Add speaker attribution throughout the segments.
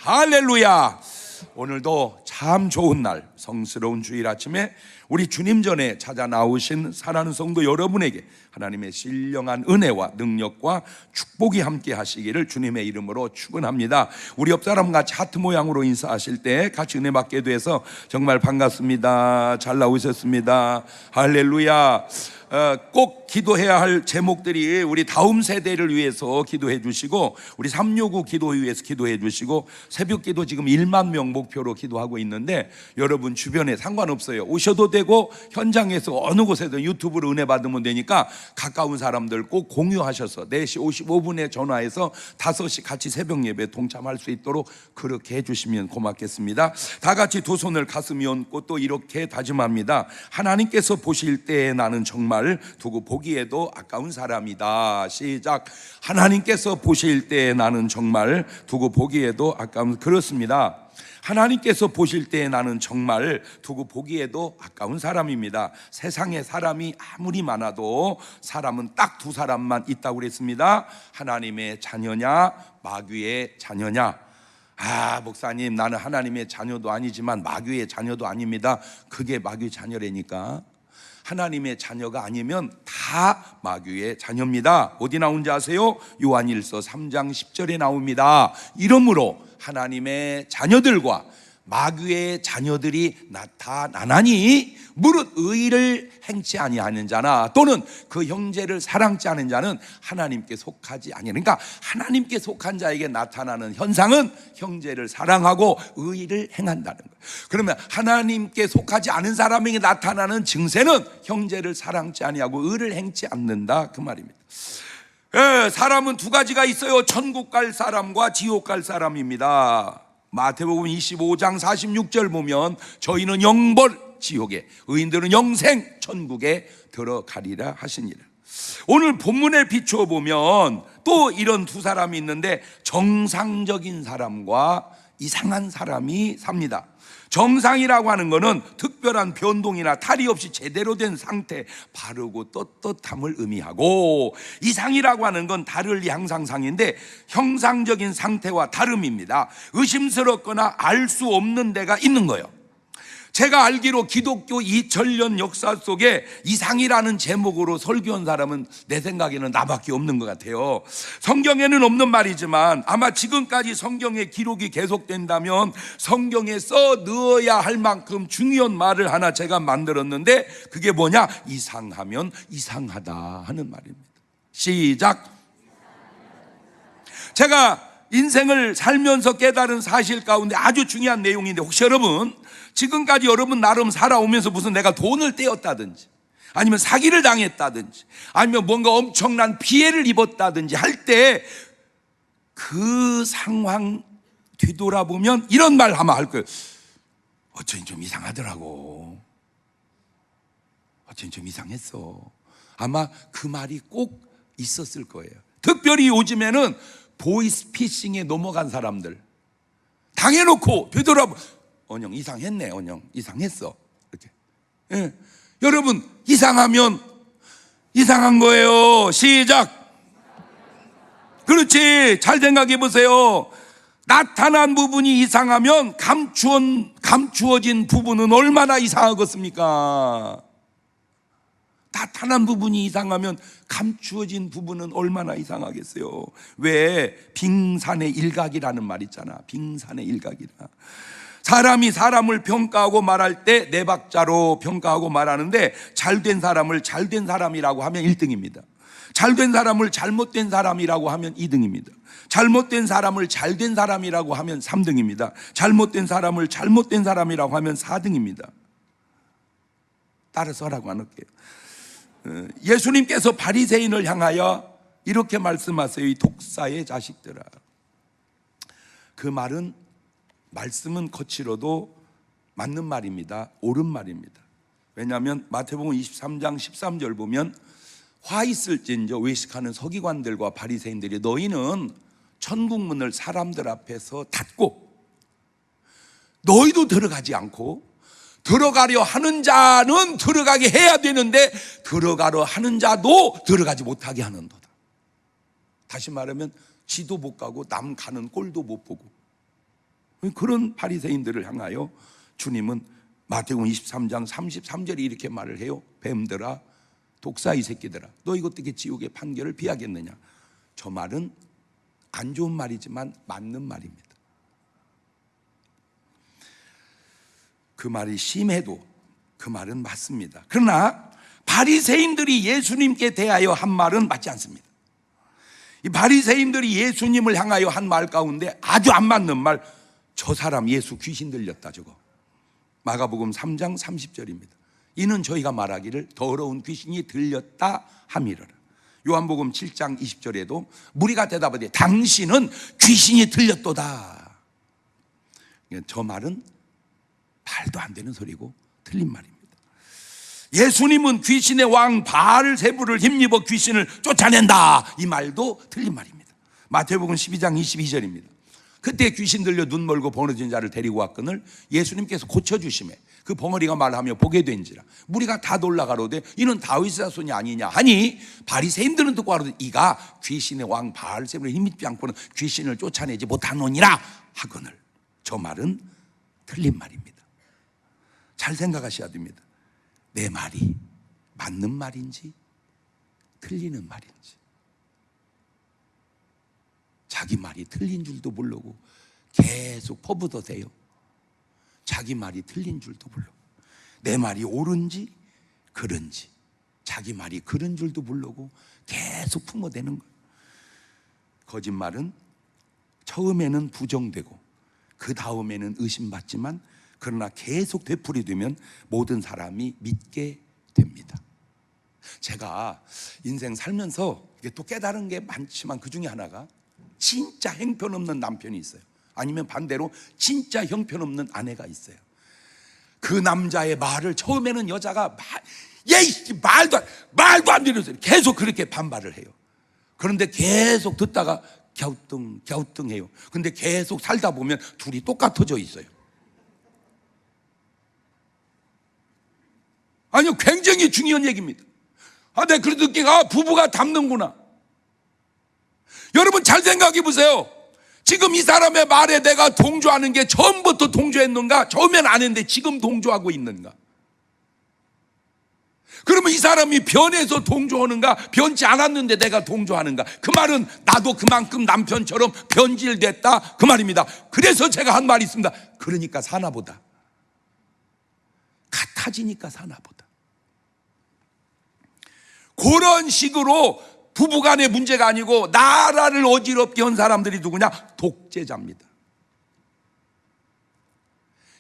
Speaker 1: 할렐루야. 오늘도 참 좋은 날, 성스러운 주일 아침에 우리 주님 전에 찾아 나오신 사랑하는 성도 여러분에게 하나님의 신령한 은혜와 능력과 축복이 함께 하시기를 주님의 이름으로 축원합니다. 우리 옆 사람 같이 하트 모양으로 인사하실 때 같이 은혜 받게 돼서 정말 반갑습니다. 잘 나오셨습니다. 할렐루야. 꼭 기도해야 할 제목들이 우리 다음 세대를 위해서 기도해 주시고, 우리 369 기도회 위해서 기도해 주시고, 새벽 기도 지금 1만 명 목표로 기도하고 있는데, 여러분 주변에 상관없어요. 오셔도 되고 현장에서 어느 곳에서 유튜브로 은혜 받으면 되니까 가까운 사람들 꼭 공유하셔서 4시 55분에 전화해서 5시 같이 새벽 예배 동참할 수 있도록 그렇게 해주시면 고맙겠습니다. 다 같이 두 손을 가슴에 얹고 또 이렇게 다짐합니다. 하나님께서 보실 때 나는 정말 두고 보기에도 아까운 사람이다. 시작. 하나님께서 보실 때 나는 정말 두고 보기에도 아까운, 그렇습니다. 하나님께서 보실 때 나는 정말 두고 보기에도 아까운 사람입니다. 세상에 사람이 아무리 많아도 사람은 딱 두 사람만 있다고 그랬습니다. 하나님의 자녀냐 마귀의 자녀냐. 목사님, 나는 하나님의 자녀도 아니지만 마귀의 자녀도 아닙니다. 그게 마귀 자녀라니까. 하나님의 자녀가 아니면 다 마귀의 자녀입니다. 어디 나온지 아세요? 요한일서 3장 10절에 나옵니다. 이러므로 하나님의 자녀들과 마귀의 자녀들이 나타나나니 무릇 의를 행치 아니하는 자나 또는 그 형제를 사랑치 않은 자는 하나님께 속하지 아니하는. 그러니까 하나님께 속한 자에게 나타나는 현상은 형제를 사랑하고 의를 행한다는 거예요. 그러면 하나님께 속하지 않은 사람에게 나타나는 증세는 형제를 사랑치 아니하고 의를 행치 않는다, 그 말입니다. 사람은 두 가지가 있어요. 천국 갈 사람과 지옥 갈 사람입니다. 마태복음 25장 46절 보면 저희는 영벌 지옥에, 의인들은 영생 천국에 들어가리라 하시니라. 오늘 본문에 비추어 보면 또 이런 두 사람이 있는데, 정상적인 사람과 이상한 사람이 삽니다. 정상이라고 하는 것은 특별한 변동이나 탈이 없이 제대로 된 상태, 바르고 떳떳함을 의미하고, 이상이라고 하는 건 다를 양상상인데 형상적인 상태와 다름입니다. 의심스럽거나 알 수 없는 데가 있는 거예요. 제가 알기로 기독교 2000년 역사 속에 이상이라는 제목으로 설교한 사람은 내 생각에는 나밖에 없는 것 같아요. 성경에는 없는 말이지만 아마 지금까지 성경의 기록이 계속된다면 성경에 써 넣어야 할 만큼 중요한 말을 하나 제가 만들었는데, 그게 뭐냐? 이상하면 이상하다 하는 말입니다. 시작. 제가 인생을 살면서 깨달은 사실 가운데 아주 중요한 내용인데, 혹시 여러분 지금까지 여러분 나름 살아오면서 무슨 내가 돈을 떼었다든지 아니면 사기를 당했다든지 아니면 뭔가 엄청난 피해를 입었다든지 할 때 그 상황 뒤돌아보면 이런 말 하면 할 거예요. 어쩐지 좀 이상하더라고. 어쩐지 좀 이상했어. 아마 그 말이 꼭 있었을 거예요. 특별히 요즘에는 보이스피싱에 넘어간 사람들, 당해놓고 되돌아보, 언영 이상했네, 언영 이상했어, 이렇게. 여러분, 이상하면 이상한 거예요. 시작. 그렇지. 잘 생각해 보세요. 나타난 부분이 이상하면 감추어진 부분은 얼마나 이상하겠습니까? 나타난 부분이 이상하면 감추어진 부분은 얼마나 이상하겠어요. 왜 빙산의 일각이라는 말 있잖아. 빙산의 일각이라. 사람이 사람을 평가하고 말할 때 네 박자로 평가하고 말하는데, 잘된 사람을 잘된 사람이라고 하면 1등입니다. 잘된 사람을 잘못된 사람이라고 하면 2등입니다. 잘못된 사람을 잘된 사람이라고 하면 3등입니다. 잘못된 사람을 잘못된 사람이라고 하면 4등입니다. 따라서 하라고 안 할게요. 예수님께서 바리새인을 향하여 이렇게 말씀하세요. 이 독사의 자식들아. 그 말은, 말씀은 거칠어도 맞는 말입니다. 옳은 말입니다. 왜냐하면 마태복음 23장 13절 보면 화 있을진저 외식하는 서기관들과 바리새인들이 너희는 천국문을 사람들 앞에서 닫고 너희도 들어가지 않고 들어가려 하는 자는 들어가게 해야 되는데 들어가려 하는 자도 들어가지 못하게 하는도다. 다시 말하면 지도 못 가고 남 가는 꼴도 못 보고 그런 바리새인들을 향하여 주님은 마태복음 23장 33절에 이렇게 말을 해요. 뱀들아, 독사이 새끼들아, 너 이거 어떻게 지옥의 판결을 피하겠느냐. 저 말은 안 좋은 말이지만 맞는 말입니다. 그 말이 심해도 그 말은 맞습니다. 그러나 바리새인들이 예수님께 대하여 한 말은 맞지 않습니다. 이 바리새인들이 예수님을 향하여 한 말 가운데 아주 안 맞는 말, 저 사람 예수 귀신 들렸다, 저거. 마가복음 3장 30절입니다. 이는 저희가 말하기를 더러운 귀신이 들렸다 함이러라. 요한복음 7장 20절에도 무리가 대답하되 당신은 귀신이 들렸도다. 저 말은 말도 안 되는 소리고 틀린 말입니다. 예수님은 귀신의 왕 바알세불을 힘입어 귀신을 쫓아낸다, 이 말도 틀린 말입니다. 마태복음 12장 22절입니다. 그때 귀신 들려 눈 멀고 번어진 자를 데리고 왔거늘 예수님께서 고쳐주심에 그 벙어리가 말하며 보게 된지라. 무리가 다 놀라가로되 이는 다윗의 자손이 아니냐 하니 바리새인들은 듣고 가로되 이가 귀신의 왕 바알세불을 힘입지 않고는 귀신을 쫓아내지 못하노니라 하거늘. 저 말은 틀린 말입니다. 잘 생각하셔야 됩니다. 내 말이 맞는 말인지 틀리는 말인지. 자기 말이 틀린 줄도 모르고 계속 퍼붓으세요. 자기 말이 틀린 줄도 모르고 내 말이 옳은지 그른지, 자기 말이 그른 줄도 모르고 계속 품어대는 거예요. 거짓말은 처음에는 부정되고 그 다음에는 의심받지만 그러나 계속 되풀이되면 모든 사람이 믿게 됩니다. 제가 인생 살면서 이게 또 깨달은 게 많지만 그 중에 하나가 진짜 형편없는 남편이 있어요. 아니면 반대로 진짜 형편없는 아내가 있어요. 그 남자의 말을 처음에는 여자가 말도 안 되는 소리 계속 그렇게 반발을 해요. 그런데 계속 듣다가 갸우뚱해요. 근데 계속 살다 보면 둘이 똑같아져 있어요. 아니요, 굉장히 중요한 얘기입니다. 내가 그래도 느끼가 부부가 닮는구나. 여러분 잘 생각해 보세요. 지금 이 사람의 말에 내가 동조하는 게 처음부터 동조했는가? 처음엔 안 했는데 지금 동조하고 있는가? 그러면 이 사람이 변해서 동조하는가? 변치 않았는데 내가 동조하는가? 그 말은 나도 그만큼 남편처럼 변질됐다, 그 말입니다. 그래서 제가 한 말이 있습니다. 그러니까 사나보다. 같아지니까 사나보다. 그런 식으로 부부간의 문제가 아니고 나라를 어지럽게 한 사람들이 누구냐? 독재자입니다.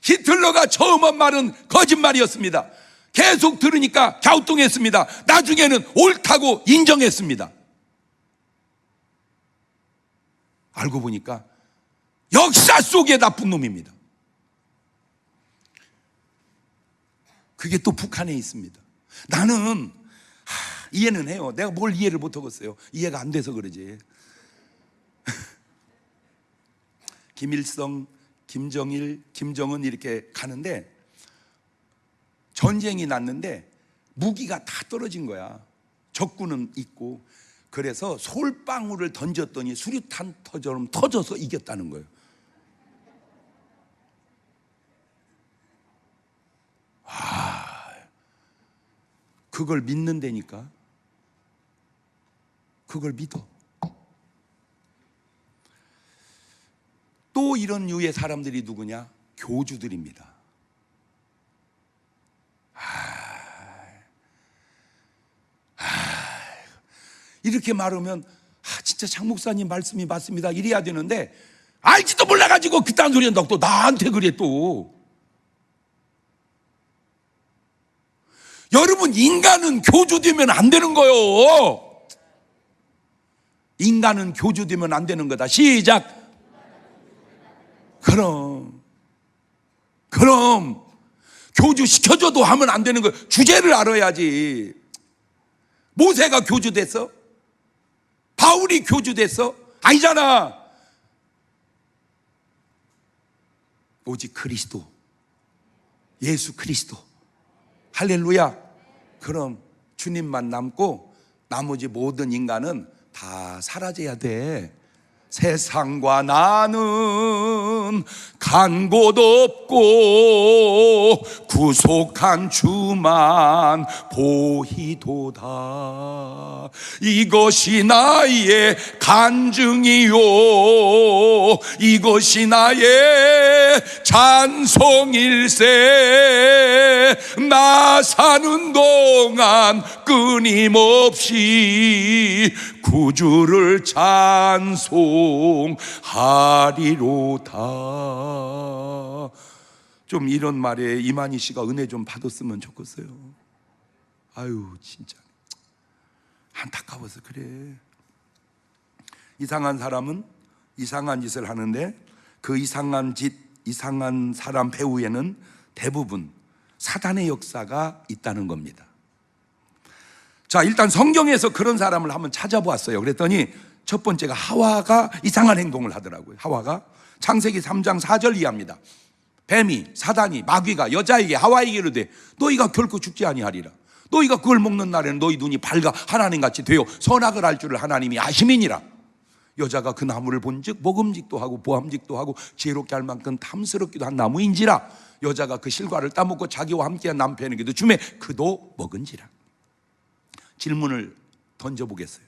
Speaker 1: 히틀러가 처음 한 말은 거짓말이었습니다. 계속 들으니까 갸우뚱했습니다. 나중에는 옳다고 인정했습니다. 알고 보니까 역사 속에 나쁜 놈입니다. 그게 또 북한에 있습니다. 나는 이해는 해요. 내가 뭘 이해를 못하겠어요. 이해가 안 돼서 그러지. 김일성, 김정일, 김정은 이렇게 가는데 전쟁이 났는데 무기가 다 떨어진 거야. 적군은 있고. 그래서 솔방울을 던졌더니 수류탄처럼 터져서 이겼다는 거예요. 그걸 믿는다니까. 그걸 믿어. 또 이런 류의 사람들이 누구냐? 교주들입니다. 이렇게 말하면 진짜 장 목사님 말씀이 맞습니다 이래야 되는데 알지도 몰라가지고 그딴 소리 한다고 또 나한테 그래. 또 여러분, 인간은 교주되면 안 되는 거요. 인간은 교주되면 안 되는 거다. 시작. 그럼 교주 시켜줘도 하면 안 되는 거예요. 주제를 알아야지. 모세가 교주 됐어? 바울이 교주 됐어? 아니잖아. 오직 그리스도, 예수 그리스도. 할렐루야. 그럼 주님만 남고 나머지 모든 인간은 다 사라져야 돼. 세상과 나는 간 곳 없고 구속한 주만 보이도다. 이것이 나의 간증이요, 이것이 나의 찬송일세. 나 사는 동안 끊임없이 구주를 찬송하리로다. 좀 이런 말에 이만희 씨가 은혜 좀 받았으면 좋겠어요. 아유, 진짜 안타까워서 그래. 이상한 사람은 이상한 짓을 하는데 그 이상한 짓, 이상한 사람 배후에는 대부분 사단의 역사가 있다는 겁니다. 자, 일단 성경에서 그런 사람을 한번 찾아보았어요. 그랬더니 첫 번째가 하와가 이상한 행동을 하더라고요. 하와가 창세기 3장 4절 이하입니다. 뱀이, 사단이, 마귀가 여자에게, 하와에게 이르되 너희가 결코 죽지 아니하리라. 너희가 그걸 먹는 날에는 너희 눈이 밝아 하나님같이 되어 선악을 알 줄을 하나님이 아심이니라. 여자가 그 나무를 본즉 먹음직도 하고 보암직도 하고 지혜롭게 할 만큼 탐스럽기도 한 나무인지라. 여자가 그 실과를 따먹고 자기와 함께한 남편에게도 주매 그도 먹은지라. 질문을 던져보겠어요.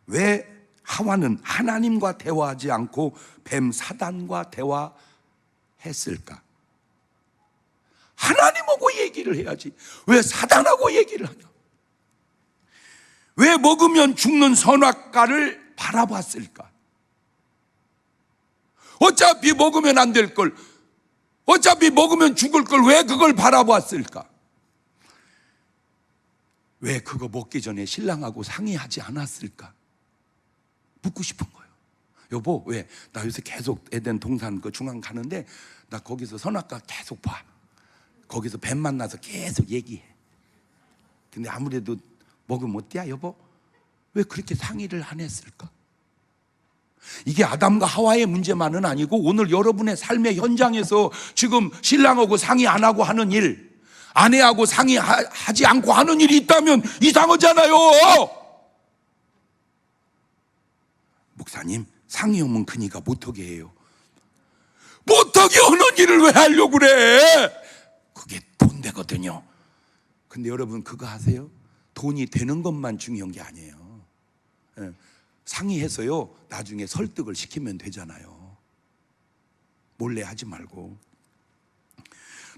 Speaker 1: 왜 하와는 하나님과 대화하지 않고 뱀 사단과 대화했을까? 하나님하고 얘기를 해야지 왜 사단하고 얘기를 하냐? 왜 먹으면 죽는 선악과를 바라봤을까? 어차피 먹으면 안 될 걸, 어차피 먹으면 죽을 걸 왜 그걸 바라봤을까? 왜 그거 먹기 전에 신랑하고 상의하지 않았을까? 묻고 싶은 거예요. 여보, 왜? 나 요새 계속 에덴 동산 그 중앙 가는데 나 거기서 선악과 계속 봐. 거기서 뱀 만나서 계속 얘기해. 근데 아무래도 먹으면 어때야, 여보? 왜 그렇게 상의를 안 했을까? 이게 아담과 하와의 문제만은 아니고 오늘 여러분의 삶의 현장에서 지금 신랑하고 상의 안 하고 하는 일, 아내하고 상의하지 않고 하는 일이 있다면 이상하잖아요. 목사님, 상의 오면 그니까 못하게 해요. 못하게 하는 일을 왜 하려고 그래? 그게 돈 되거든요. 근데 여러분 그거 아세요? 돈이 되는 것만 중요한 게 아니에요. 상의해서요 나중에 설득을 시키면 되잖아요. 몰래 하지 말고.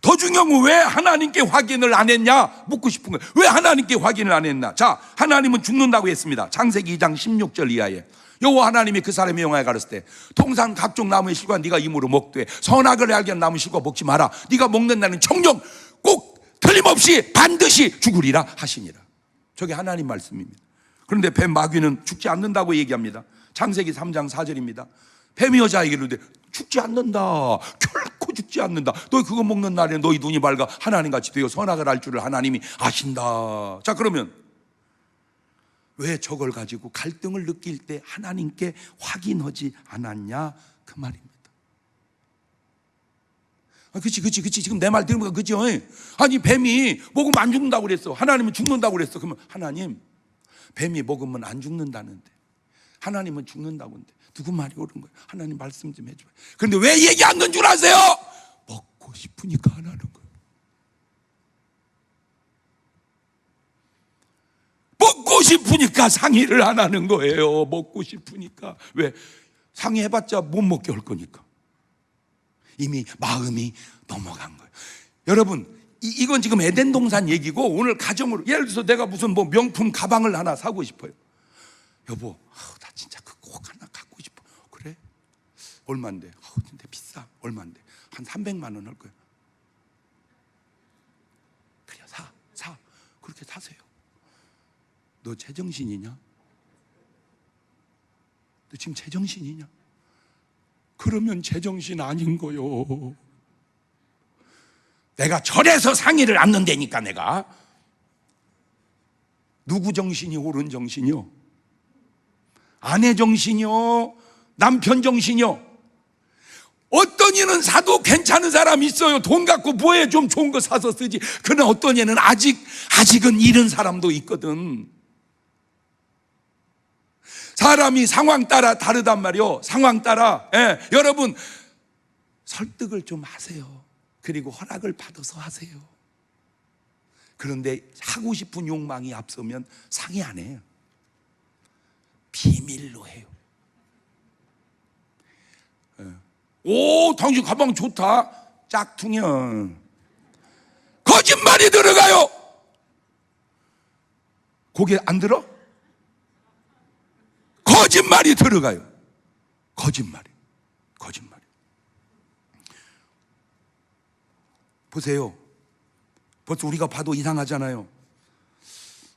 Speaker 1: 더 중요한 건 왜 하나님께 확인을 안 했냐 묻고 싶은 거예요. 왜 하나님께 확인을 안 했나? 자, 하나님은 죽는다고 했습니다. 창세기 2장 16절 이하에 여호와 하나님이 그 사람의 영화에 가르칠 때 통상 각종 나무의 실과 네가 임으로 먹되 선악을 알게 한 나무 실과 먹지 마라. 네가 먹는 날은 정령 꼭 틀림없이 반드시 죽으리라 하시니라. 저게 하나님 말씀입니다. 그런데 뱀 마귀는 죽지 않는다고 얘기합니다. 창세기 3장 4절입니다. 뱀이 여자에게 이르되 죽지 않는다. 결코 죽지 않는다. 너희 그거 먹는 날에 너희 눈이 밝아 하나님같이 되어 선악을 알 줄을 하나님이 아신다. 자, 그러면 왜 저걸 가지고 갈등을 느낄 때 하나님께 확인하지 않았냐 그 말입니다. 그치 지금 내 말 들으면 그치? 아니 뱀이 먹으면 안 죽는다고 그랬어. 하나님은 죽는다고 그랬어. 그러면 하나님, 뱀이 먹으면 안 죽는다는데 하나님은 죽는다고 하는데 누구 말이 옳은 거예요? 하나님 말씀 좀 해줘요. 그런데 왜 얘기 안 하는 줄 아세요? 먹고 싶으니까 안 하는 거예요. 먹고 싶으니까 상의를 안 하는 거예요. 먹고 싶으니까. 왜? 상의해봤자 못 먹게 할 거니까. 이미 마음이 넘어간 거예요. 여러분, 이건 지금 에덴 동산 얘기고 오늘 가정으로, 예를 들어서 내가 무슨 뭐 명품 가방을 하나 사고 싶어요. 여보, 나 진짜 그거 꼭 하나 갖고 싶어. 그래? 얼마인데? 근데 비싸. 얼마인데? 한 300만 원 할 거야. 그래, 사. 그렇게 사세요. 너 제정신이냐? 너 지금 제정신이냐? 그러면 제정신 아닌 거요. 내가 절에서 상의를 안 는다니까. 내가 누구 정신이 옳은 정신이요? 아내 정신이요? 남편 정신이요? 어떤 이는 사도 괜찮은 사람이 있어요. 돈 갖고 뭐해, 좀 좋은 거 사서 쓰지. 그러나 어떤 이는 아직은 이런 사람도 있거든. 사람이 상황 따라 다르단 말이요. 상황 따라. 여러분, 설득을 좀 하세요. 그리고 허락을 받아서 하세요. 그런데 하고 싶은 욕망이 앞서면 상의 안 해요. 비밀로 해요. 오, 당신 가방 좋다. 짝퉁이야. 거짓말이 들어가요. 고개 안 들어? 거짓말이 들어가요. 거짓말이. 보세요. 벌써 우리가 봐도 이상하잖아요.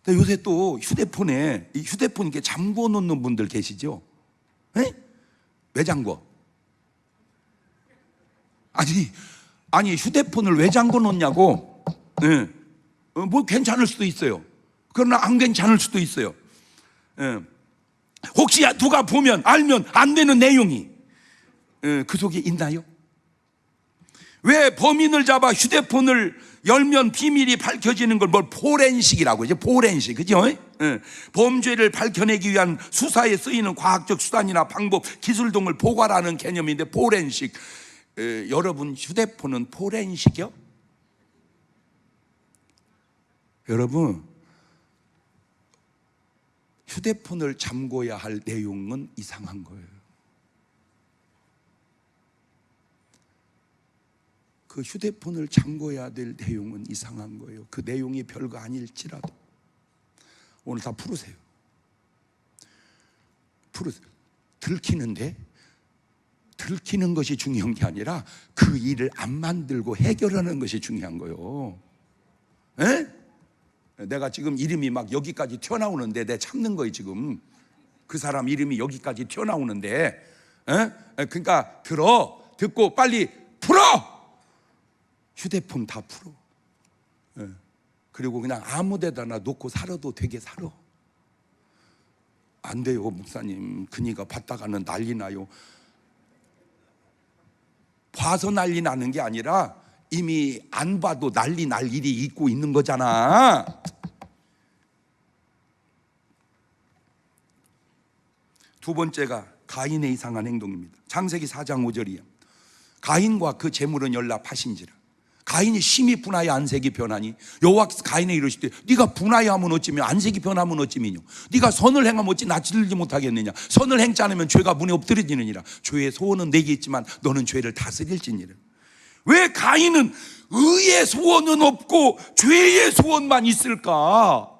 Speaker 1: 근데 요새 또 휴대폰에 휴대폰 이렇게 잠궈 놓는 분들 계시죠? 에? 왜 잠궈? 아니 휴대폰을 왜 잠궈 놓냐고? 예. 뭐 괜찮을 수도 있어요. 그러나 안 괜찮을 수도 있어요. 예. 혹시 누가 보면 알면 안 되는 내용이 그 속에 있나요? 왜 범인을 잡아 휴대폰을 열면 비밀이 밝혀지는 걸 뭘 포렌식이라고 하죠. 포렌식, 그죠? 범죄를 밝혀내기 위한 수사에 쓰이는 과학적 수단이나 방법, 기술 등을 포괄하는 개념인데 포렌식. 여러분 휴대폰은 포렌식이요? 여러분 휴대폰을 잠궈야 할 내용은 이상한 거예요. 그 휴대폰을 잠궈야 될 내용은 이상한 거예요. 그 내용이 별거 아닐지라도 오늘 다 풀으세요. 들키는 것이 중요한 게 아니라 그 일을 안 만들고 해결하는 것이 중요한 거예요. 에? 내가 지금 이름이 막 여기까지 튀어나오는데 내 참는 거예요. 지금 그 사람 이름이 여기까지 튀어나오는데 그러니까 듣고 빨리 풀어. 휴대폰 다 풀어. 그리고 그냥 아무 데다나 놓고 살아도 되게 살아. 안 돼요, 목사님. 그니까 봤다가는 난리 나요. 봐서 난리 나는 게 아니라 이미 안 봐도 난리 날 일이 있고 있는 거잖아. 두 번째가 가인의 이상한 행동입니다. 창세기 4장 5절이에요. 가인과 그 재물은 연락하신지라. 가인이 심히 분하여 안색이 변하니 여호와께서 가인에 이르시되 네가 분하여 하면 어찌며 안색이 변하면 어찌미뇨. 네가 선을 행하면 어찌 낯질지 못하겠느냐. 선을 행지 않으면 죄가 문에 엎드려지느니라. 죄의 소원은 내게 있지만 너는 죄를 다스릴지니라. 왜 가인은 의의 소원은 없고 죄의 소원만 있을까?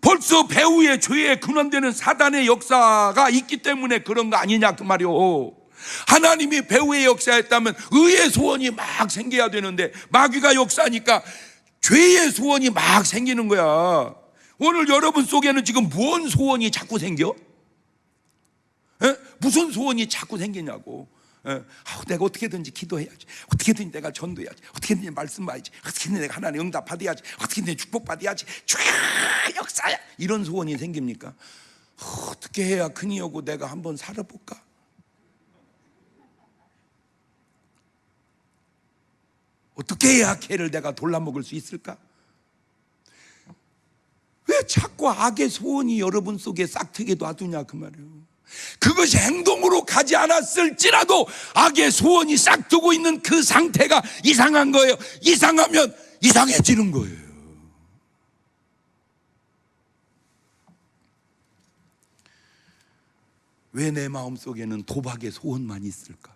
Speaker 1: 벌써 배후에 죄의 근원되는 사단의 역사가 있기 때문에 그런 거 아니냐 그 말이오. 하나님이 배후의 역사였다면 의의 소원이 막 생겨야 되는데 마귀가 역사하니까 죄의 소원이 막 생기는 거야. 오늘 여러분 속에는 지금 뭔 소원이 자꾸 생겨? 무슨 소원이 자꾸 생기냐고. 내가 어떻게든지 기도해야지, 어떻게든지 내가 전도해야지, 어떻게든지 말씀 봐야지, 어떻게든지 내가 하나님 응답 받아야지, 어떻게든지 축복 받아야지, 역사야. 이런 소원이 생깁니까? 어떻게 해야 그니 오고 내가 한번 살아볼까? 어떻게 해야 걔를 내가 돌라먹을 수 있을까? 왜 자꾸 악의 소원이 여러분 속에 싹트게 놔두냐 그 말이에요. 그것이 행동으로 가지 않았을지라도 악의 소원이 싹트고 있는 그 상태가 이상한 거예요. 이상하면 이상해지는 거예요. 왜 내 마음속에는 도박의 소원만 있을까?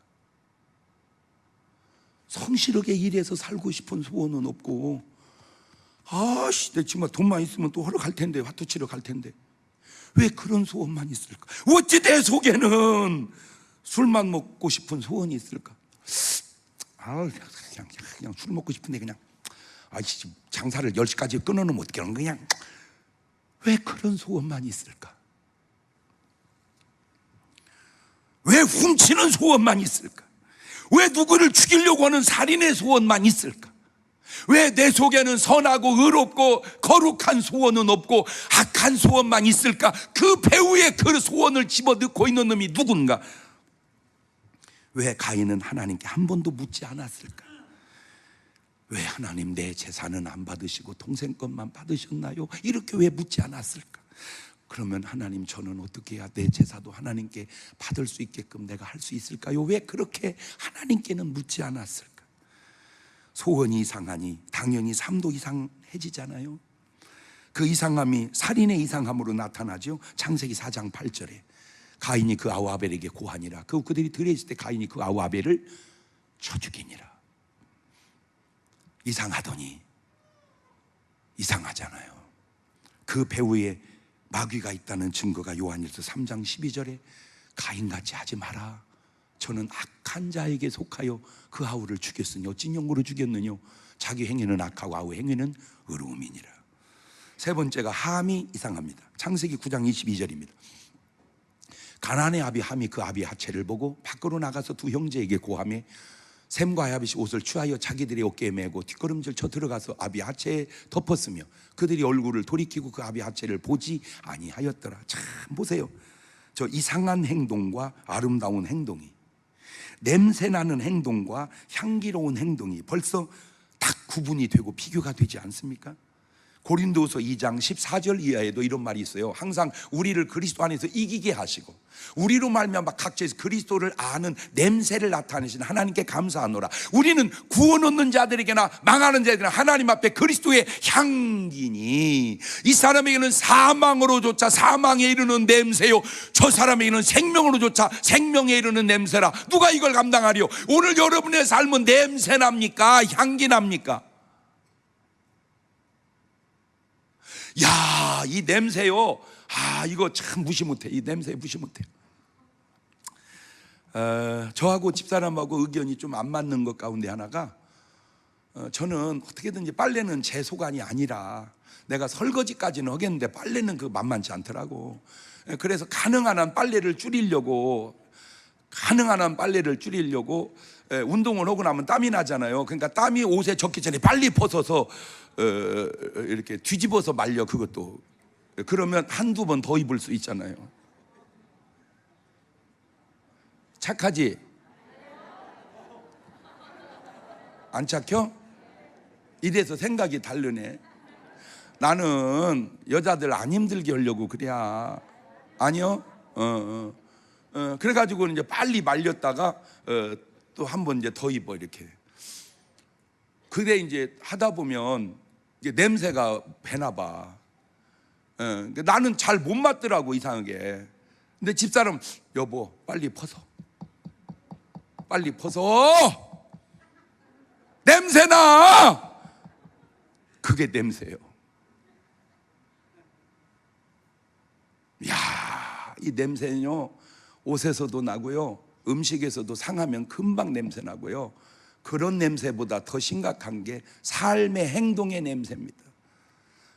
Speaker 1: 성실하게 일해서 살고 싶은 소원은 없고, 내 정말 돈만 있으면 또 하러 갈 텐데, 화투 치러 갈 텐데. 왜 그런 소원만 있을까? 어찌 내 속에는 술만 먹고 싶은 소원이 있을까? 그냥 술 먹고 싶은데 그냥 장사를 10시까지 끊어놓으면 어떻게 하는 거냐? 왜 그런 소원만 있을까? 왜 훔치는 소원만 있을까? 왜 누구를 죽이려고 하는 살인의 소원만 있을까? 왜 내 속에는 선하고 의롭고 거룩한 소원은 없고 악한 소원만 있을까? 그 배후에 그 소원을 집어넣고 있는 놈이 누군가? 왜 가인은 하나님께 한 번도 묻지 않았을까? 왜 하나님 내 재산은 안 받으시고 동생 것만 받으셨나요? 이렇게 왜 묻지 않았을까? 그러면 하나님, 저는 어떻게 해야 내 제사도 하나님께 받을 수 있게끔 내가 할 수 있을까요? 왜 그렇게 하나님께는 묻지 않았을까? 소원이 이상하니 당연히 삶도 이상해지잖아요. 그 이상함이 살인의 이상함으로 나타나죠. 창세기 4장 8절에 가인이 그 아우 아벨에게 고하니라. 그들이 들에 있을 때 가인이 그 아우 아벨을 쳐 죽이니라. 이상하더니 이상하잖아요. 그 배후에 마귀가 있다는 증거가 요한일서 3장 12절에 가인같이 하지 마라. 저는 악한 자에게 속하여 그 아우를 죽였으니 어찌 영으로 죽였느냐. 자기 행위는 악하고 아우 행위는 의로움이니라. 세 번째가 함이 이상합니다. 창세기 9장 22절입니다. 가나안의 아비 함이 그 아비의 하체를 보고 밖으로 나가서 두 형제에게 고하며 셈과 야벳이 옷을 취하여 자기들의 어깨에 메고 뒷걸음질 쳐 들어가서 아비 하체에 덮었으며 그들이 얼굴을 돌이키고 그 아비 하체를 보지 아니하였더라. 참 보세요. 저 이상한 행동과 아름다운 행동이, 냄새나는 행동과 향기로운 행동이 벌써 딱 구분이 되고 비교가 되지 않습니까? 고린도서 2장 14절 이하에도 이런 말이 있어요. 항상 우리를 그리스도 안에서 이기게 하시고 우리로 말미암아 각처에서 그리스도를 아는 냄새를 나타내신 하나님께 감사하노라. 우리는 구원 얻는 자들에게나 망하는 자들에게나 하나님 앞에 그리스도의 향기니 이 사람에게는 사망으로조차 사망에 이르는 냄새요 저 사람에게는 생명으로조차 생명에 이르는 냄새라. 누가 이걸 감당하리요? 오늘 여러분의 삶은 냄새 납니까? 향기 납니까? 야, 이 냄새요. 이거 참 무시 못해. 이 냄새 무시 못해. 저하고 집사람하고 의견이 좀 안 맞는 것 가운데 하나가, 저는 어떻게든지 빨래는 제 소관이 아니라 내가 설거지까지는 하겠는데 빨래는 그 만만치 않더라고. 그래서 가능한 한 빨래를 줄이려고 운동을 하고 나면 땀이 나잖아요. 그러니까 땀이 옷에 젖기 전에 빨리 벗어서 이렇게 뒤집어서 말려. 그것도 그러면 한두 번 더 입을 수 있잖아요. 착하지? 안 착혀? 이래서 생각이 다르네. 나는 여자들 안 힘들게 하려고 그래야. 아니요? 그래가지고 이제 빨리 말렸다가 또 한 번 이제 더 입어 이렇게. 그래 이제 하다 보면 이게 냄새가 배나 봐. 나는 잘 못 맡더라고 이상하게. 근데 집사람, 여보 빨리 벗어. 냄새나. 그게 냄새예요. 이야, 이 냄새는요 옷에서도 나고요 음식에서도 상하면 금방 냄새 나고요. 그런 냄새보다 더 심각한 게 삶의 행동의 냄새입니다.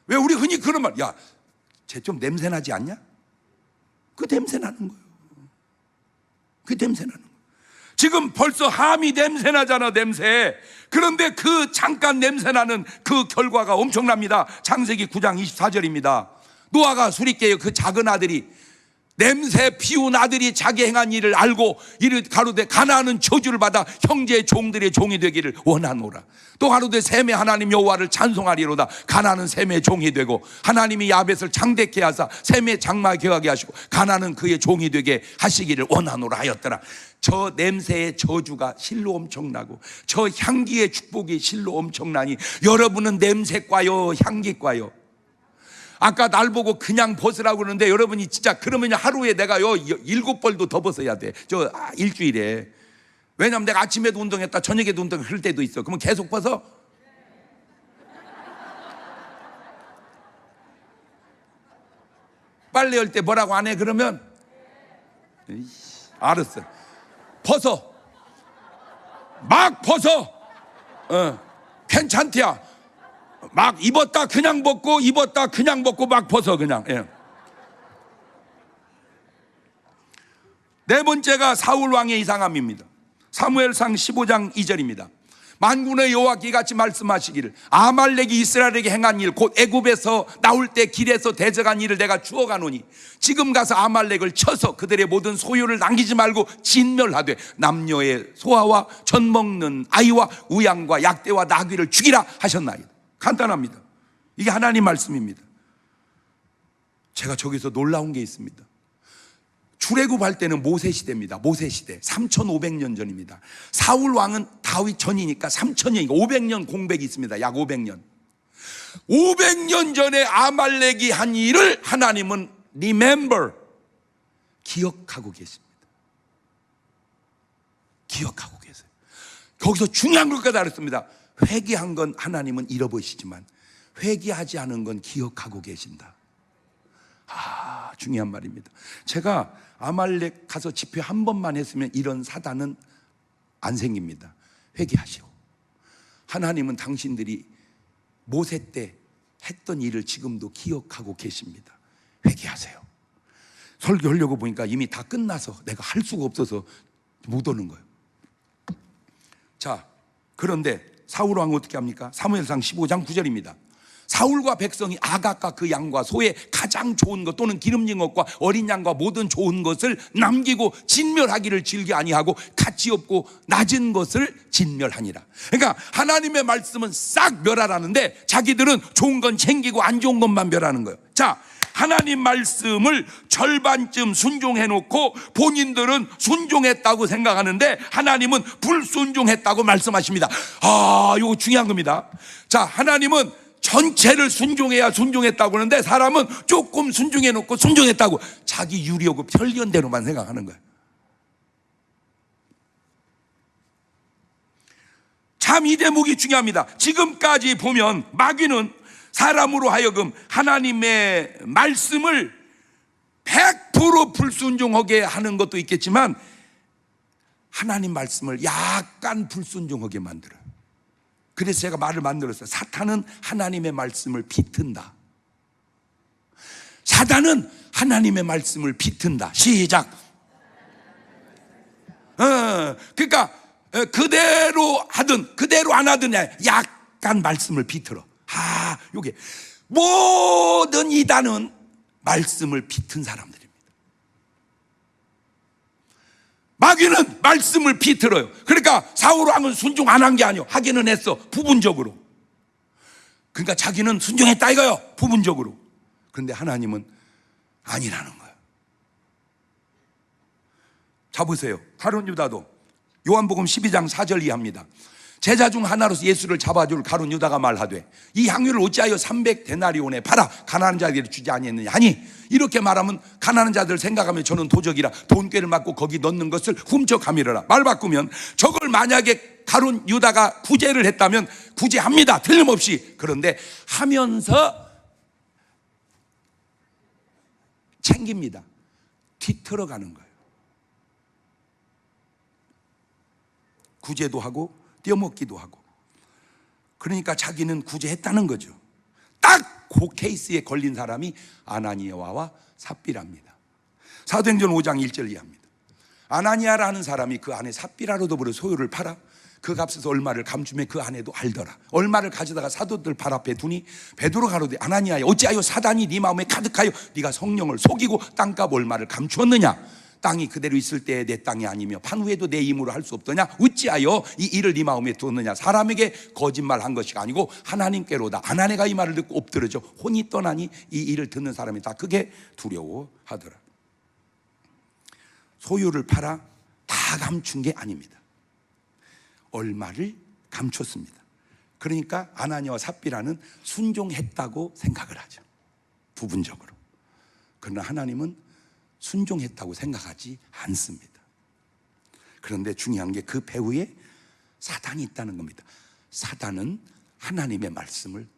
Speaker 1: 왜 우리 흔히 그런 말, 야, 쟤 좀 냄새 나지 않냐? 그 냄새 나는 거예요. 그 냄새 나는 거예요. 지금 벌써 함이 냄새 나잖아, 냄새. 그런데 그 잠깐 냄새 나는 그 결과가 엄청납니다. 창세기 9장 24절입니다. 노아가 수리께의 그 작은 아들이, 냄새 피운 아들이 자기 행한 일을 알고 이를 가로되 가나안은 저주를 받아 형제의 종들의 종이 되기를 원하노라. 또 가로되 셈의 하나님 여호와를 찬송하리로다. 가나안은 셈의 종이 되고 하나님이 야벳을 창대케 하사 셈의 장막에 거하게 하시고 가나안은 그의 종이 되게 하시기를 원하노라 하였더라. 저 냄새의 저주가 실로 엄청나고 저 향기의 축복이 실로 엄청나니 여러분은 냄새과요 향기과요? 아까 날 보고 그냥 벗으라고 그러는데 여러분이 진짜 그러면 하루에 내가요 7벌도 더 벗어야 돼. 일주일에. 왜냐면 내가 아침에도 운동했다 저녁에도 운동할 때도 있어. 그러면 계속 벗어? 빨래할 때 뭐라고 안 해? 그러면 알았어. 벗어. 막 벗어. 괜찮대야. 막 입었다 그냥 벗고 입었다 그냥 벗고 막 벗어 그냥. 네 번째가 사울 왕의 이상함입니다. 사무엘상 15장 2절입니다. 만군의 여호와께 이같이 말씀하시기를 아말렉이 이스라엘에게 행한 일 곧 애굽에서 나올 때 길에서 대적한 일을 내가 주어가노니 지금 가서 아말렉을 쳐서 그들의 모든 소유를 남기지 말고 진멸하되 남녀의 소아와 젖 먹는 아이와 우양과 약대와 나귀를 죽이라 하셨나이다. 간단합니다. 이게 하나님 말씀입니다. 제가 저기서 놀라운 게 있습니다. 출애굽할 때는 모세 시대입니다. 모세 시대 3500년 전입니다. 사울 왕은 다윗 전이니까 3000년이니까 500년 공백이 있습니다. 약 500년. 500년 전에 아말렉이 한 일을 하나님은 remember, 기억하고 계십니다. 기억하고 계세요. 거기서 중요한 걸 깨달았습니다. 회개한 건 하나님은 잃어버리시지만 회개하지 않은 건 기억하고 계신다. 중요한 말입니다. 제가 아말렉 가서 집회 한 번만 했으면 이런 사단은 안 생깁니다. 회개하시오. 하나님은 당신들이 모세 때 했던 일을 지금도 기억하고 계십니다. 회개하세요. 설교하려고 보니까 이미 다 끝나서 내가 할 수가 없어서 못 오는 거예요. 자, 그런데 사울 왕은 어떻게 합니까? 사무엘상 15장 9절입니다. 사울과 백성이 아각과 그 양과 소의 가장 좋은 것 또는 기름진 것과 어린 양과 모든 좋은 것을 남기고 진멸하기를 즐겨 아니하고 가치 없고 낮은 것을 진멸하니라. 그러니까 하나님의 말씀은 싹 멸하라는데 자기들은 좋은 건 챙기고 안 좋은 것만 멸하는 거예요. 자, 하나님 말씀을 절반쯤 순종해 놓고 본인들은 순종했다고 생각하는데 하나님은 불순종했다고 말씀하십니다. 이거 중요한 겁니다. 자, 하나님은 전체를 순종해야 순종했다고 하는데 사람은 조금 순종해 놓고 순종했다고 자기 유리하고 편견대로만 생각하는 거예요. 참 이 대목이 중요합니다. 지금까지 보면 마귀는 사람으로 하여금 하나님의 말씀을 100% 불순종하게 하는 것도 있겠지만 하나님 말씀을 약간 불순종하게 만들어요. 그래서 제가 말을 만들었어요. 사탄은 하나님의 말씀을 비튼다. 사탄은 하나님의 말씀을 비튼다. 시작. 그러니까 그대로 하든 그대로 안 하든 약간 말씀을 비틀어. 요게 모든 이단은 말씀을 비튼 사람들입니다. 마귀는 말씀을 비틀어요. 그러니까 사울 왕은 순종 안 한 게 아니에요. 하기는 했어. 부분적으로. 그러니까 자기는 순종했다 이거요. 부분적으로. 그런데 하나님은 아니라는 거예요. 자 보세요. 가룟 유다도 요한복음 12장 4절 이하입니다. 제자 중 하나로서 예수를 잡아줄 가룟 유다가 말하되 이 향유를 어찌하여 300데나리온에 팔아 가난한 자들에게 주지 아니했느냐 하니, 이렇게 말하면 가난한 자들 생각하면 저는 도적이라 돈꾀를 맞고 거기 넣는 것을 훔쳐가미르라. 말 바꾸면 저걸 만약에 가룟 유다가 구제를 했다면 구제합니다. 틀림없이. 그런데 하면서 챙깁니다. 뒤틀어가는 거예요. 구제도 하고 떼어먹기도 하고. 그러니까 자기는 구제했다는 거죠. 딱 그 케이스에 걸린 사람이 아나니아와 삽비라입니다. 사도행전 5장 1절 이하입니다. 아나니아라는 사람이 그 안에 삽비라로 더불어 소유를 팔아 그 값에서 얼마를 감추매 그 안에도 알더라. 얼마를 가져다가 사도들 발 앞에 두니 베드로 가로되 아나니아야 어찌하여 사단이 네 마음에 가득하여 네가 성령을 속이고 땅값 얼마를 감추었느냐. 땅이 그대로 있을 때에 내 땅이 아니며 판 후에도 내 힘으로 할 수 없더냐. 어찌하여 이 일을 네 마음에 두었느냐. 사람에게 거짓말한 것이 아니고 하나님께로다. 아나니아가 이 말을 듣고 엎드러져 혼이 떠나니 이 일을 듣는 사람이 다 크게 두려워하더라. 소유를 팔아 다 감춘 게 아닙니다. 얼마를 감췄습니다. 그러니까 아나니아와 삽비라는 순종했다고 생각을 하죠. 부분적으로. 그러나 하나님은 순종했다고 생각하지 않습니다. 그런데 중요한 게 그 배후에 사단이 있다는 겁니다. 사단은 하나님의 말씀을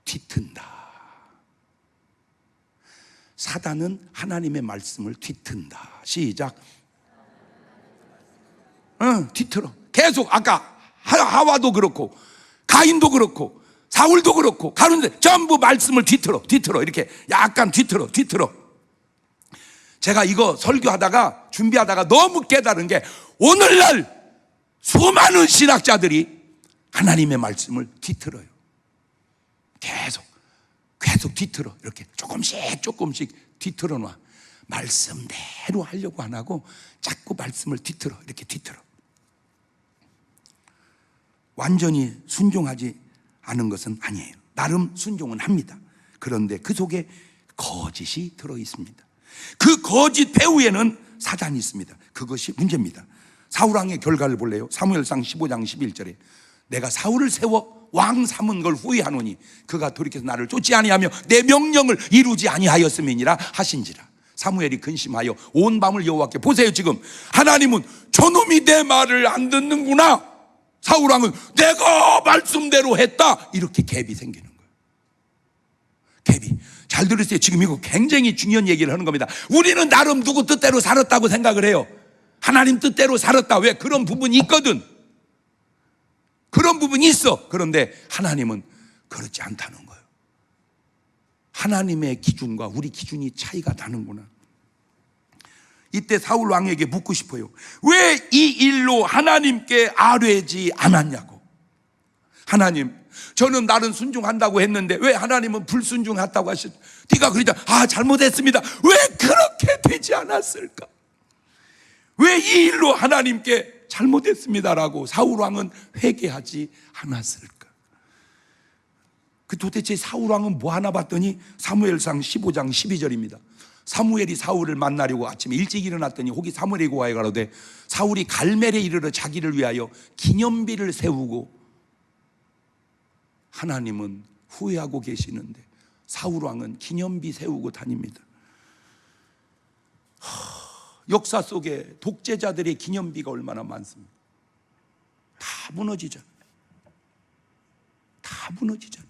Speaker 1: 뒤튼다. 사단은 하나님의 말씀을 뒤튼다. 시작. 뒤틀어. 계속 아까 하와도 그렇고 가인도 그렇고 사울도 그렇고 가룟도 전부 말씀을 뒤틀어 이렇게 약간 뒤틀어. 제가 이거 설교하다가 준비하다가 너무 깨달은 게 오늘날 수많은 신학자들이 하나님의 말씀을 뒤틀어요. 계속 뒤틀어. 이렇게 조금씩 뒤틀어 놔. 말씀대로 하려고 안 하고 자꾸 말씀을 뒤틀어. 이렇게 뒤틀어. 완전히 순종하지 않은 것은 아니에요. 나름 순종은 합니다. 그런데 그 속에 거짓이 들어 있습니다. 그 거짓 배후에는 사단이 있습니다. 그것이 문제입니다. 사울왕의 결과를 볼래요? 사무엘상 15장 11절에 내가 사울을 세워 왕 삼은 걸 후회하노니 그가 돌이켜서 나를 쫓지 아니하며 내 명령을 이루지 아니하였음이니라 하신지라. 사무엘이 근심하여 온 밤을 여호와께 보세요. 지금 하나님은 저놈이 내 말을 안 듣는구나, 사울왕은 내가 말씀대로 했다, 이렇게 갭이 생기는 거예요. 갭이. 잘 들으세요. 지금 이거 굉장히 중요한 얘기를 하는 겁니다. 우리는 나름 누구 뜻대로 살았다고 생각을 해요. 하나님 뜻대로 살았다. 왜? 그런 부분이 있거든. 그런 부분이 있어. 그런데 하나님은 그렇지 않다는 거예요. 하나님의 기준과 우리 기준이 차이가 나는구나. 이때 사울 왕에게 묻고 싶어요. 왜 이 일로 하나님께 아뢰지 않았냐고. 하나님, 저는 나는 순종한다고 했는데 왜 하나님은 불순종했다고 하셨? 네가 그러자 잘못했습니다. 왜 그렇게 되지 않았을까? 왜 이 일로 하나님께 잘못했습니다라고 사울 왕은 회개하지 않았을까? 그 도대체 사울 왕은 뭐 하나 봤더니 사무엘상 15장 12절입니다. 사무엘이 사울을 만나려고 아침에 일찍 일어났더니 혹이 사무엘에게 와에 가로되 사울이 갈멜에 이르러 자기를 위하여 기념비를 세우고, 하나님은 후회하고 계시는데 사울 왕은 기념비 세우고 다닙니다. 역사 속에 독재자들의 기념비가 얼마나 많습니다. 다 무너지잖아요. 다 무너지잖아요.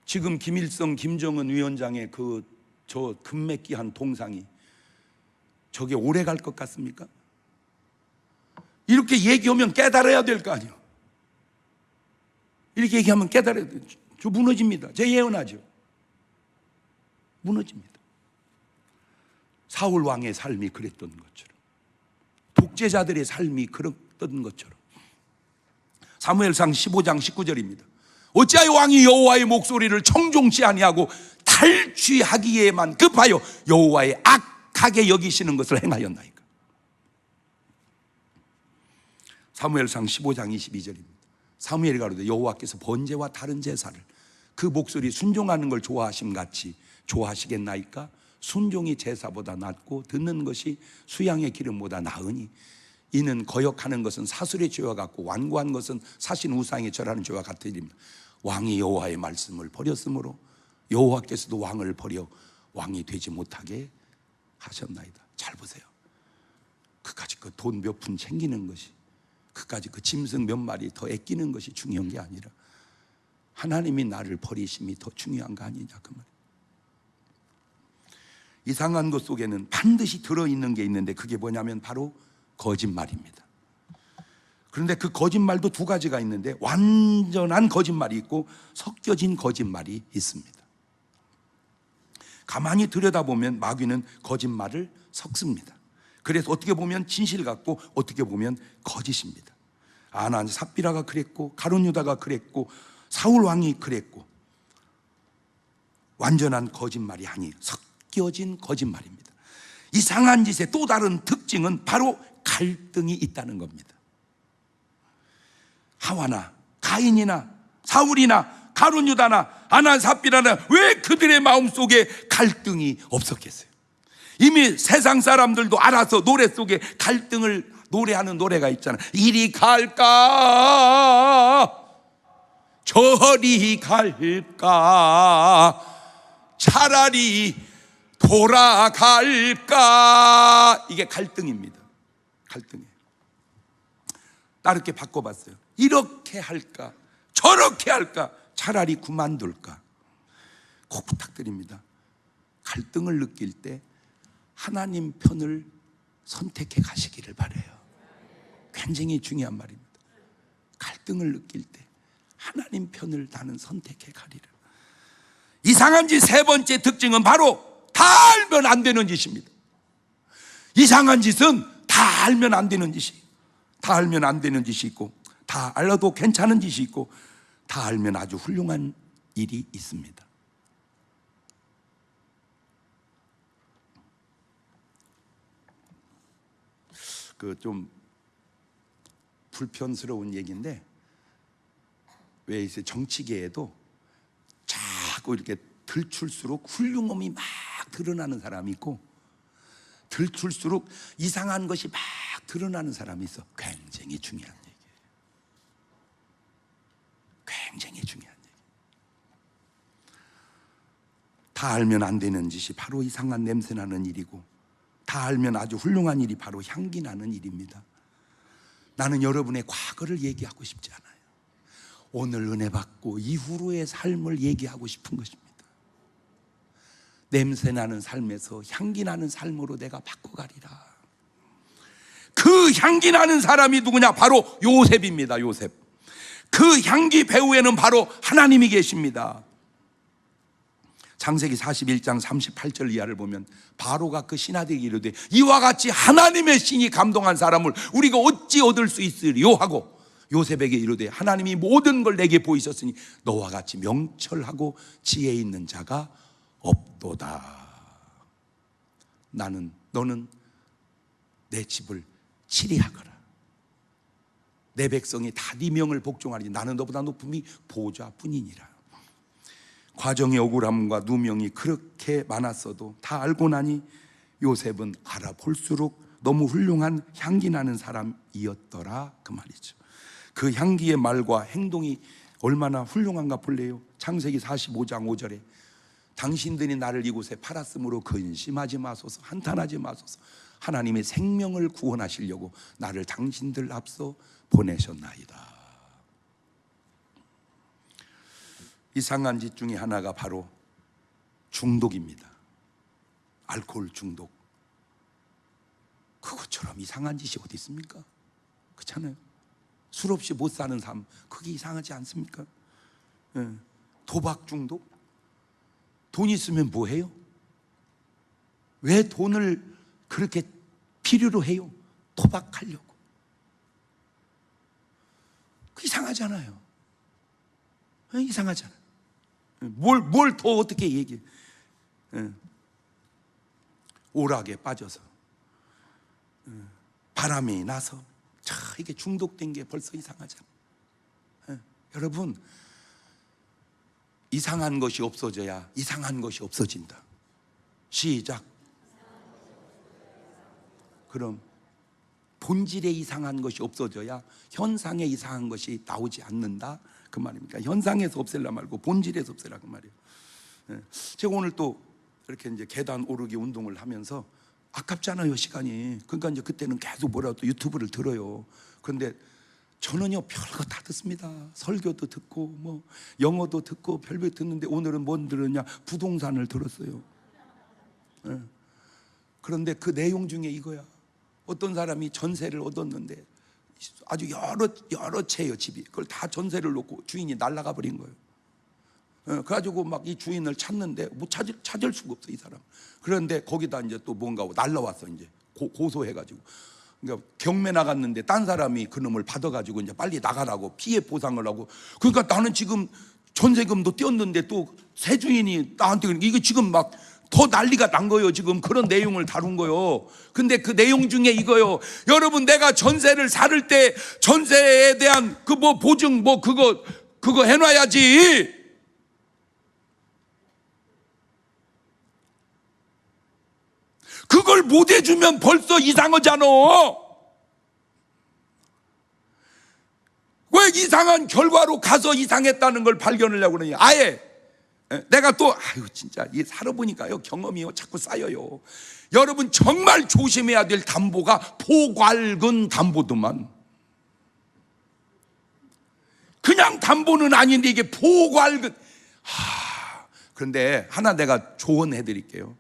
Speaker 1: 지금 김일성, 김정은 위원장의 저 금맥기한 동상이 저게 오래 갈 것 같습니까? 이렇게 얘기하면 깨달아야 될 거 아니에요. 이렇게 얘기하면 깨달아야 돼요. 저 무너집니다. 제 예언하죠. 무너집니다. 사울 왕의 삶이 그랬던 것처럼, 독재자들의 삶이 그랬던 것처럼. 사무엘상 15장 19절입니다. 어찌하여 왕이 여호와의 목소리를 청종치 아니하고 탈취하기에만 급하여 여호와의 악하게 여기시는 것을 행하였나이까. 사무엘상 15장 22절입니다. 사무엘이 가로되 여호와께서 번제와 다른 제사를 그 목소리 순종하는 걸 좋아하심 같이 좋아하시겠나이까? 순종이 제사보다 낫고 듣는 것이 수양의 기름보다 나으니 이는 거역하는 것은 사술의 죄와 같고 완고한 것은 사신 우상의 절하는 죄와 같으리입니다. 왕이 여호와의 말씀을 버렸으므로 여호와께서도 왕을 버려 왕이 되지 못하게 하셨나이다. 잘 보세요. 그까지 그 돈 몇 푼 챙기는 것이, 그까지 그 짐승 몇 마리 더 아끼는 것이 중요한 게 아니라 하나님이 나를 버리심이 더 중요한 거 아니냐, 그 말이에요. 이상한 것 속에는 반드시 들어있는 게 있는데 그게 뭐냐면 바로 거짓말입니다. 그런데 그 거짓말도 두 가지가 있는데 완전한 거짓말이 있고 섞여진 거짓말이 있습니다. 가만히 들여다보면 마귀는 거짓말을 섞습니다. 그래서 어떻게 보면 진실 같고 어떻게 보면 거짓입니다. 아난 삽비라가 그랬고 가룟 유다가 그랬고 사울 왕이 그랬고, 완전한 거짓말이 아니에요. 섞여진 거짓말입니다. 이상한 짓의 또 다른 특징은 바로 갈등이 있다는 겁니다. 하와나 가인이나 사울이나 가룟 유다나 아난 삽비라나 왜 그들의 마음속에 갈등이 없었겠어요? 이미 세상 사람들도 알아서 노래 속에 갈등을 노래하는 노래가 있잖아요. 이리 갈까 저리 갈까 차라리 돌아갈까. 이게 갈등입니다. 갈등이에요. 다르게 바꿔봤어요. 이렇게 할까 저렇게 할까 차라리 그만둘까. 꼭 부탁드립니다. 갈등을 느낄 때 하나님 편을 선택해 가시기를 바라요. 굉장히 중요한 말입니다. 갈등을 느낄 때 하나님 편을 나는 선택해 가리라. 이상한 짓 세 번째 특징은 바로 다 알면 안 되는 짓입니다. 이상한 짓은 다 알면 안 되는 짓이, 다 알면 안 되는 짓이 있고 다 알아도 괜찮은 짓이 있고 다 알면 아주 훌륭한 일이 있습니다. 그 좀 불편스러운 얘기인데 왜 이제 정치계에도 자꾸 이렇게 들출수록 훌륭함이 막 드러나는 사람이 있고, 들출수록 이상한 것이 막 드러나는 사람이 있어. 굉장히 중요한 얘기예요. 굉장히 중요한 얘기. 다 알면 안 되는 짓이 바로 이상한 냄새 나는 일이고, 다 알면 아주 훌륭한 일이 바로 향기 나는 일입니다. 나는 여러분의 과거를 얘기하고 싶지 않아요. 오늘 은혜 받고 이후로의 삶을 얘기하고 싶은 것입니다. 냄새 나는 삶에서 향기 나는 삶으로 내가 바꿔가리라. 그 향기 나는 사람이 누구냐? 바로 요셉입니다. 요셉. 그 향기 배후에는 바로 하나님이 계십니다. 창세기 41장 38절 이하를 보면 바로가 그 신하들에게 이르되 이와 같이 하나님의 신이 감동한 사람을 우리가 어찌 얻을 수 있으리요 하고 요셉에게 이르되 하나님이 모든 걸 내게 보이셨으니 너와 같이 명철하고 지혜 있는 자가 없도다. 너는 내 집을 치리하거라. 내 백성이 다 네 명을 복종하리니 나는 너보다 높음이 보좌뿐이니라. 과정의 억울함과 누명이 그렇게 많았어도 다 알고 나니 요셉은 알아볼수록 너무 훌륭한 향기 나는 사람이었더라, 그 말이죠. 그 향기의 말과 행동이 얼마나 훌륭한가 볼래요? 창세기 45장 5절에 당신들이 나를 이곳에 팔았으므로 근심하지 마소서, 한탄하지 마소서. 하나님의 생명을 구원하시려고 나를 당신들 앞서 보내셨나이다. 이상한 짓 중에 하나가 바로 중독입니다. 알코올 중독. 그것처럼 이상한 짓이 어디 있습니까? 그렇잖아요. 술 없이 못 사는 삶, 그게 이상하지 않습니까? 도박 중독. 돈 있으면 뭐 해요? 왜 돈을 그렇게 필요로 해요? 도박하려고. 그 이상하잖아요. 이상하잖아요. 뭘 더 어떻게 얘기해? 오락에 빠져서 바람이 나서 이게 중독된 게 벌써 이상하잖아요. 여러분, 이상한 것이 없어져야 이상한 것이 없어진다. 시작. 그럼 본질에 이상한 것이 없어져야 현상에 이상한 것이 나오지 않는다, 그 말입니까? 현상에서 없앨라 말고 본질에서 없애라, 그 말이에요. 제가 오늘 또 이렇게 이제 계단 오르기 운동을 하면서 아깝잖아요, 시간이. 그러니까 이제 그때는 계속 뭐라도 유튜브를 들어요. 그런데 저는요 별거 다 듣습니다. 설교도 듣고 뭐 영어도 듣고 별별 듣는데 오늘은 뭔 들었냐? 부동산을 들었어요. 그런데 그 내용 중에 이거야. 어떤 사람이 전세를 얻었는데 아주 여러 채예요, 집이. 그걸 다 전세를 놓고 주인이 날아가 버린 거예요. 그래가지고 막 이 주인을 찾는데 못 찾을 수가 없어, 이 사람. 그런데 거기다 이제 또 뭔가 날라왔어, 이제 고소해가지고. 그러니까 경매 나갔는데 딴 사람이 그 놈을 받아가지고 이제 빨리 나가라고 피해 보상을 하고. 그러니까 나는 지금 전세금도 떼었는데 또 새 주인이 나한테 이게 지금 막 더 난리가 난 거예요. 지금 그런 내용을 다룬 거예요. 근데 그 내용 중에 이거요. 여러분, 내가 전세를 사를 때 전세에 대한 그 뭐 보증 뭐 그거 해놔야지. 그걸 못 해주면 벌써 이상하잖아. 왜 이상한 결과로 가서 이상했다는 걸 발견하려고 그러냐. 아예 내가 또 진짜 이 살아보니까요 경험이요 자꾸 쌓여요. 여러분, 정말 조심해야 될 담보가 포괄근 담보도만. 그냥 담보는 아닌데 이게 포괄근. 그런데 하나 내가 조언해 드릴게요.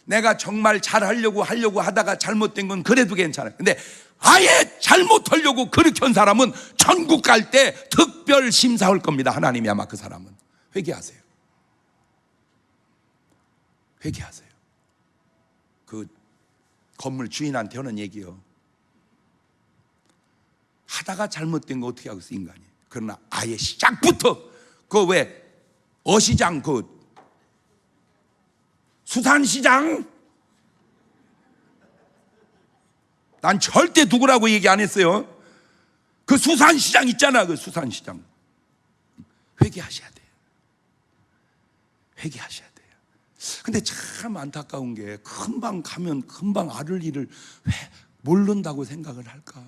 Speaker 1: 내가 정말 잘하려고 하다가 잘못된 건 그래도 괜찮아요. 근데 아예 잘못하려고 그렇게 한 사람은 천국 갈 때 특별 심사할 겁니다. 하나님이 아마 그 사람은. 회개하세요. 회개하세요. 그 건물 주인한테 하는 얘기요. 하다가 잘못된 거 어떻게 하겠어, 인간이. 그러나 아예 시작부터 그 왜 어시장 그 수산시장, 난 절대 누구라고 얘기 안 했어요. 그 수산시장 있잖아, 그 수산시장. 회개하셔야 돼요. 회개하셔야 돼요. 근데 참 안타까운 게 금방 가면 금방 앓을 일을 왜 모른다고 생각을 할까?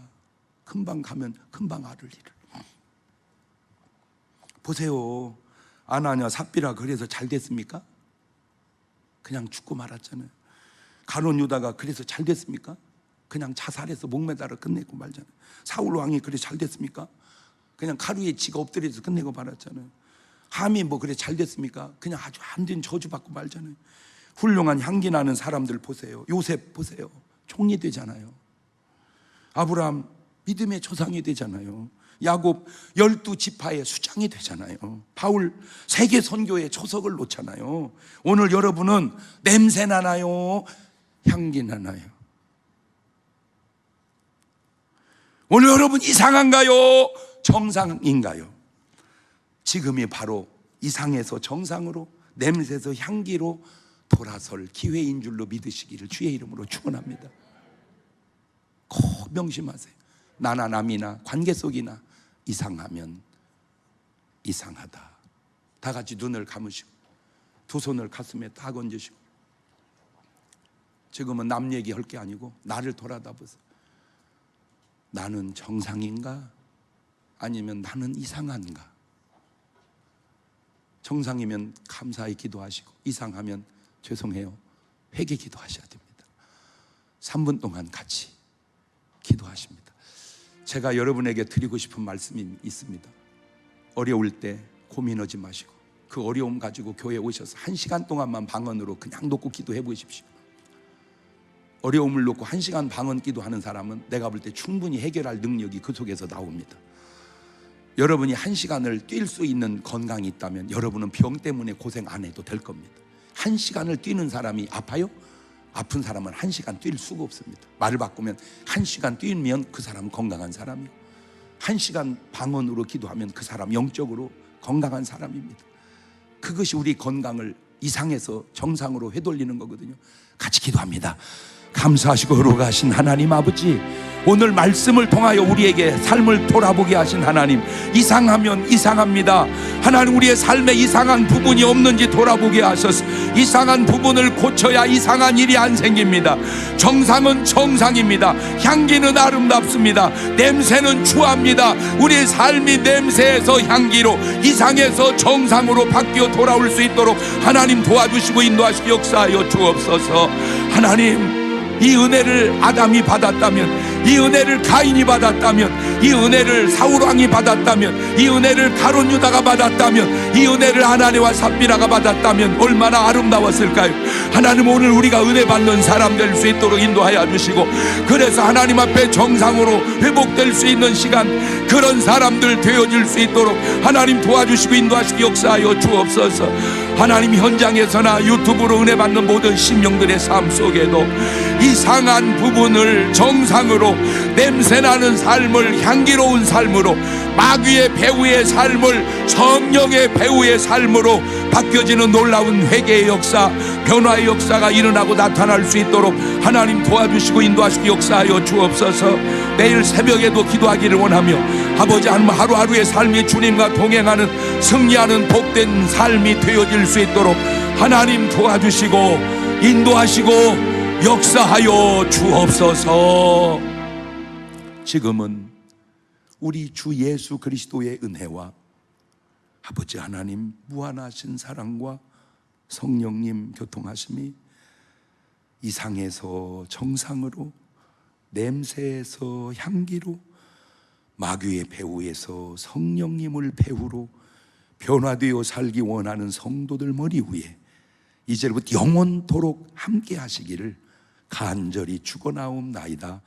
Speaker 1: 금방 가면 금방 앓을 일을. 보세요. 아나냐 삽비라 그래서 잘 됐습니까? 그냥 죽고 말았잖아요. 가룟 유다가 그래서 잘 됐습니까? 그냥 자살해서 목매달아 끝내고 말잖아요. 사울 왕이 그래 잘 됐습니까? 그냥 가루에 지가 엎드려서 끝내고 말았잖아요. 함이 뭐 그래 잘 됐습니까? 그냥 아주 안 된 저주받고 말잖아요. 훌륭한 향기 나는 사람들 보세요. 요셉 보세요. 총리 되잖아요. 아브라함 믿음의 조상이 되잖아요. 야곱 12지파의 수장이 되잖아요. 바울 세계 선교의 초석을 놓잖아요. 오늘 여러분은 냄새 나나요? 향기 나나요? 오늘 여러분 이상한가요? 정상인가요? 지금이 바로 이상에서 정상으로, 냄새에서 향기로 돌아설 기회인 줄로 믿으시기를 주의 이름으로 축원합니다. 꼭 명심하세요. 나나 남이나 관계 속이나 이상하면 이상하다. 다 같이 눈을 감으시고 두 손을 가슴에 딱 얹으시고, 지금은 남 얘기할 게 아니고 나를 돌아다 보세요. 나는 정상인가? 아니면 나는 이상한가? 정상이면 감사히 기도하시고, 이상하면 죄송해요, 회개 기도하셔야 됩니다. 3분 동안 같이 기도하십니다. 제가 여러분에게 드리고 싶은 말씀이 있습니다. 어려울 때 고민하지 마시고 그 어려움 가지고 교회에 오셔서 1시간 동안만 방언으로 그냥 놓고 기도해 보십시오. 어려움을 놓고 1시간 방언 기도하는 사람은 내가 볼 때 충분히 해결할 능력이 그 속에서 나옵니다. 여러분이 1시간을 뛸 수 있는 건강이 있다면 여러분은 병 때문에 고생 안 해도 될 겁니다. 1시간을 뛰는 사람이 아파요? 아픈 사람은 1시간 뛸 수가 없습니다. 말을 바꾸면 1시간 뛰면 그 사람은 건강한 사람이요, 1시간 방언으로 기도하면 그 사람 영적으로 건강한 사람입니다. 그것이 우리 건강을 이상에서 정상으로 회돌리는 거거든요. 같이 기도합니다. 감사하시고 의로가신 하나님 아버지, 오늘 말씀을 통하여 우리에게 삶을 돌아보게 하신 하나님, 이상하면 이상합니다. 하나님, 우리의 삶에 이상한 부분이 없는지 돌아보게 하셔서 이상한 부분을 고쳐야 이상한 일이 안 생깁니다. 정상은 정상입니다. 향기는 아름답습니다. 냄새는 추합니다. 우리의 삶이 냄새에서 향기로, 이상에서 정상으로 바뀌어 돌아올 수 있도록 하나님 도와주시고 인도하시고 역사하여 주옵소서. 하나님, 이 은혜를 아담이 받았다면, 이 은혜를 가인이 받았다면, 이 은혜를 사울왕이 받았다면, 이 은혜를 가룟 유다가 받았다면, 이 은혜를 아나니와 삽비라가 받았다면 얼마나 아름다웠을까요? 하나님, 오늘 우리가 은혜 받는 사람 될 수 있도록 인도하여 주시고, 그래서 하나님 앞에 정상으로 회복될 수 있는 시간, 그런 사람들 되어질 수 있도록 하나님 도와주시고 인도하시고 역사하여 주옵소서. 하나님, 현장에서나 유튜브로 은혜 받는 모든 심령들의 삶 속에도 이상한 부분을 정상으로, 냄새나는 삶을 향기로운 삶으로, 마귀의 배후의 삶을 성령의 배후의 삶으로 바뀌어지는 놀라운 회개의 역사, 변화의 역사가 일어나고 나타날 수 있도록 하나님 도와주시고 인도하시고 역사하여 주옵소서. 내일 새벽에도 기도하기를 원하며, 아버지, 하루하루의 삶이 주님과 동행하는 승리하는 복된 삶이 되어질 수 있도록 하나님 도와주시고 인도하시고 역사하여 주옵소서. 지금은 우리 주 예수 그리스도의 은혜와 아버지 하나님 무한하신 사랑과 성령님 교통하심이 이상에서 정상으로, 냄새에서 향기로, 마귀의 배후에서 성령님을 배후로 변화되어 살기 원하는 성도들 머리 위에 이제부터 영원토록 함께 하시기를 간절히 축원하옵나이다.